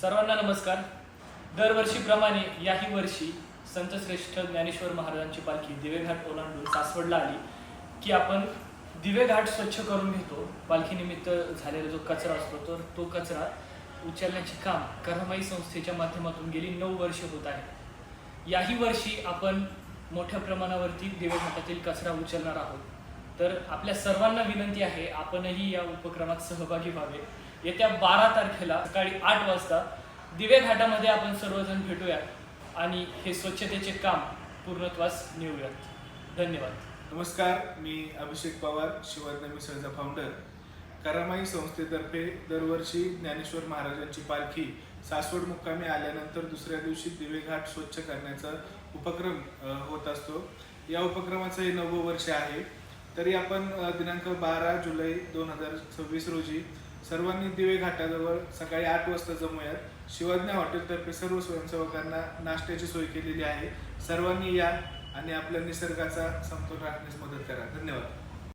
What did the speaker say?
सर्वांना नमस्कार। दरवर्षीप्रमाणे याही वर्षी संतश्रेष्ठ ज्ञानेश्वर महाराजांची पालखी दिवेघाट ओलांडून सासवडला आली की आपण दिवेघाट स्वच्छ करून घेतो। पालखीनिमित्त झालेला जो कचरा असतो तर तो कचरा उचलण्याचे काम करमाई संस्थेच्या माध्यमातून गेली 9 वर्षे होत आहे। याही वर्षी आपण मोठ्या प्रमाणावरती दिवेघाटातील कचरा उचलणार आहोत। तर आपल्या सर्वांना विनंती आहे, आपणही या उपक्रमात सहभागी व्हावे। येत्या 12 तारखेला सकाळी 8 वाजता दिवेघाटामध्ये आपण सर्वजण भेटूयात आणि हे स्वच्छतेचे काम पूर्णत्वास नेऊयात। धन्यवाद। नमस्कार, मी अभिषेक पवार, शिवाजी मिसळचा फाउंडर। करमाई संस्थेतर्फे दरवर्षी ज्ञानेश्वर महाराजांची पालखी सासवड मुक्कामी आल्यानंतर दुसऱ्या दिवशी दिवेघाट स्वच्छ करण्याचा उपक्रम होत असतो। या उपक्रमाचं हे 9वं वर्ष आहे। तरी आपण दिनांक 12 जुलै 2026 रोजी सर्वांनी दिवेघाटाजवळ सकाळी 8 वाजता जमूयात। शिवाज्ञा हॉटेलतर्फे सर्व स्वयंसेवकांना नाश्त्याची सोय केलेली आहे। सर्वांनी या आणि आपल्या निसर्गाचा समतोल राखण्यास मदत करा। धन्यवाद।